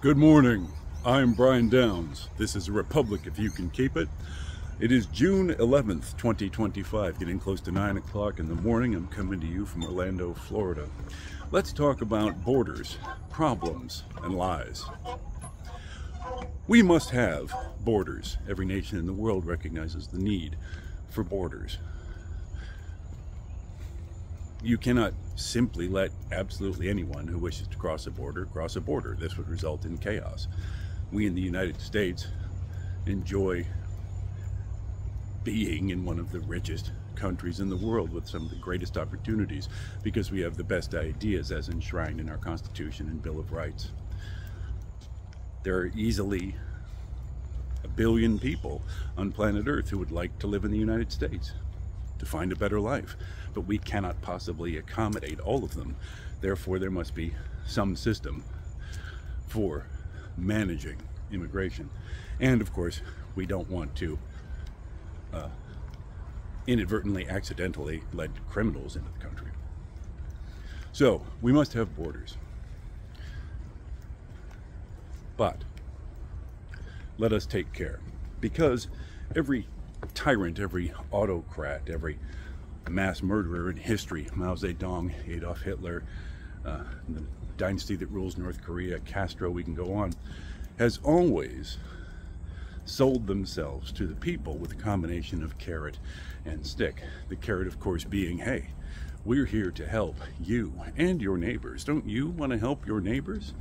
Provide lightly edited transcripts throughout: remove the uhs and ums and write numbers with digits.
Good morning. I'm Brian Downs. This is a Republic if you can keep it. It is June 11th, 2025, getting close to 9 o'clock in the morning. I'm coming to you from Orlando, Florida. Let's talk about borders, problems, and lies. We must have borders. Every nation in the world recognizes the need for borders. You cannot simply let absolutely anyone who wishes to cross a border cross a border. This would result in chaos. We in the United States enjoy being in one of the richest countries in the world with some of the greatest opportunities because we have the best ideas as enshrined in our Constitution and Bill of Rights. There are easily 1 billion people on planet Earth who would like to live in the United States, to find a better life, but we cannot possibly accommodate all of them. Therefore, there must be some system for managing immigration. And of course, we don't want to inadvertently, accidentally let criminals into the country. So we must have borders. But let us take care, because every tyrant, every autocrat, every mass murderer in history, Mao Zedong, Adolf Hitler, the dynasty that rules North Korea, Castro, we can go on, has always sold themselves to the people with a combination of carrot and stick. The carrot, of course, being, hey, we're here to help you and your neighbors. Don't you want to help your neighbors?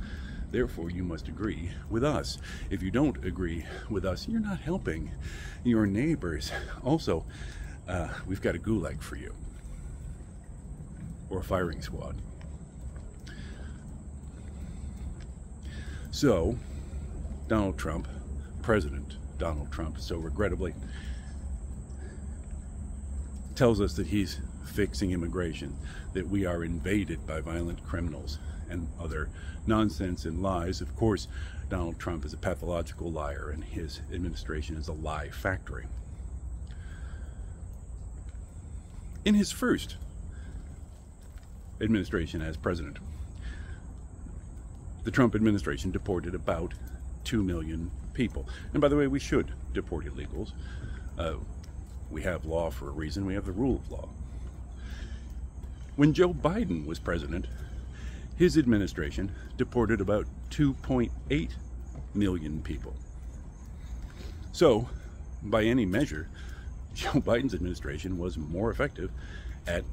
Therefore, you must agree with us. If you don't agree with us, you're not helping your neighbors. Also, we've got a gulag for you, or a firing squad. So, Donald Trump, President Donald Trump, so regrettably, tells us that he's fixing immigration, that we are invaded by violent criminals and other nonsense and lies. Of course, Donald Trump is a pathological liar, and his administration is a lie factory. In his first administration as president, the Trump administration deported about 2 million people. And by the way, we should deport illegals. We have law for a reason. We have the rule of law. When Joe Biden was president, his administration deported about 2.8 million people. So, by any measure, Joe Biden's administration was more effective at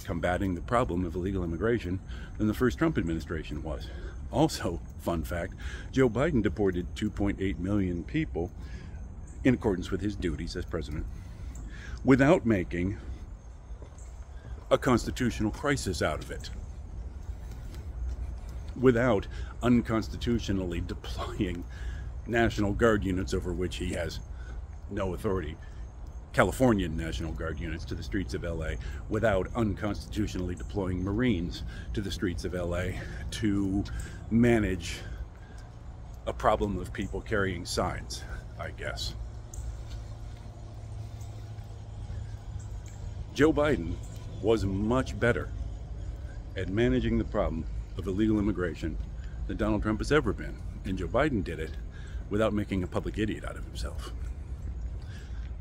combating the problem of illegal immigration than the first Trump administration was. Also, fun fact, Joe Biden deported 2.8 million people in accordance with his duties as president without making a constitutional crisis out of it, without unconstitutionally deploying National Guard units over which he has no authority, Californian National Guard units, to the streets of LA, without unconstitutionally deploying Marines to the streets of LA to manage a problem of people carrying signs, I guess. Joe Biden was much better at managing the problem of illegal immigration than Donald Trump has ever been. And Joe Biden did it without making a public idiot out of himself.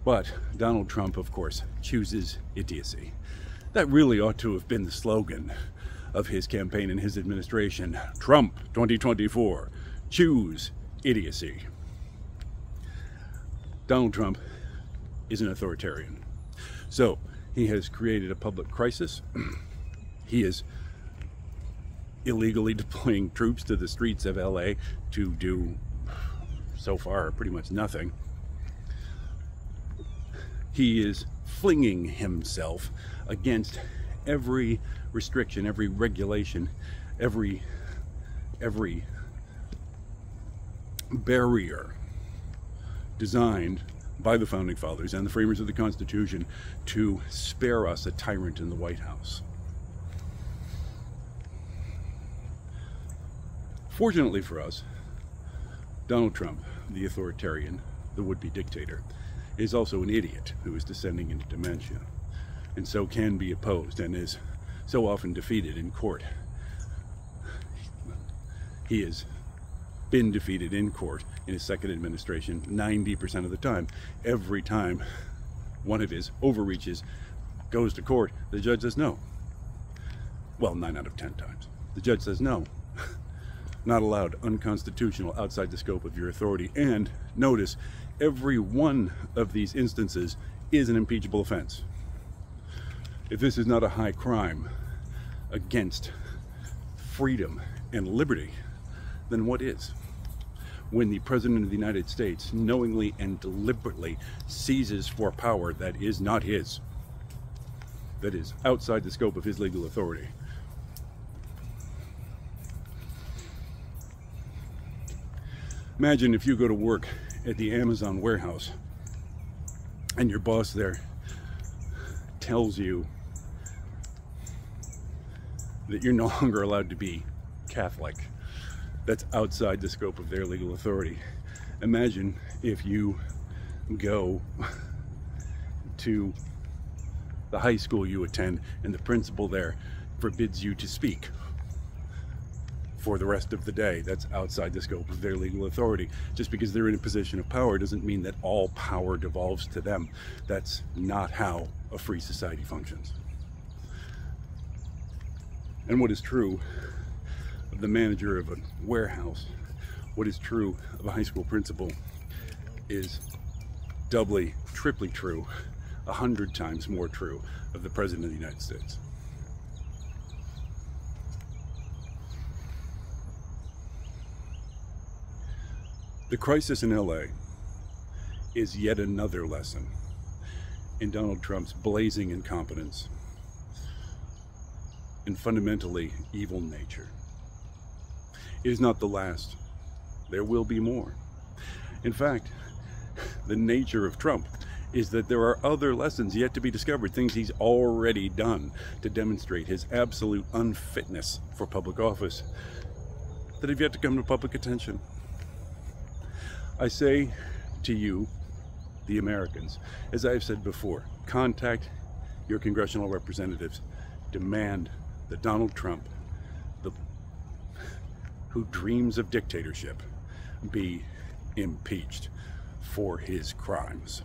But Donald Trump, of course, chooses idiocy. That really ought to have been the slogan of his campaign and his administration. Trump 2024, choose idiocy. Donald Trump is an authoritarian. So he has created a public crisis. He is illegally deploying troops to the streets of LA to do, so far, pretty much nothing. He is flinging himself against every restriction, every regulation, every barrier designed by the Founding Fathers and the framers of the Constitution to spare us a tyrant in the White House. Fortunately for us, Donald Trump, the authoritarian, the would-be dictator, is also an idiot who is descending into dementia, and so can be opposed and is so often defeated in court. He is been defeated in court in his second administration 90% of the time. Every time one of his overreaches goes to court, the judge says no. Well, 9 out of 10 times. The judge says no. Not allowed, unconstitutional, outside the scope of your authority. And notice, every one of these instances is an impeachable offense. If this is not a high crime against freedom and liberty, then what is? When the President of the United States knowingly and deliberately seizes for power that is not his, that is outside the scope of his legal authority. Imagine if you go to work at the Amazon warehouse and your boss there tells you that you're no longer allowed to be Catholic. That's outside the scope of their legal authority. Imagine if you go to the high school you attend and the principal there forbids you to speak for the rest of the day. That's outside the scope of their legal authority. Just because they're in a position of power doesn't mean that all power devolves to them. That's not how a free society functions. And what is true of the manager of a warehouse, what is true of a high school principal, is doubly, triply true, 100 times more true of the President of the United States. The crisis in LA is yet another lesson in Donald Trump's blazing incompetence and fundamentally evil nature. It is not the last. There will be more. In fact, the nature of Trump is that there are other lessons yet to be discovered, things he's already done to demonstrate his absolute unfitness for public office that have yet to come to public attention. I say to you, the Americans, as I've said before, contact your congressional representatives, demand that Donald Trump, who dreams of dictatorship, be impeached for his crimes.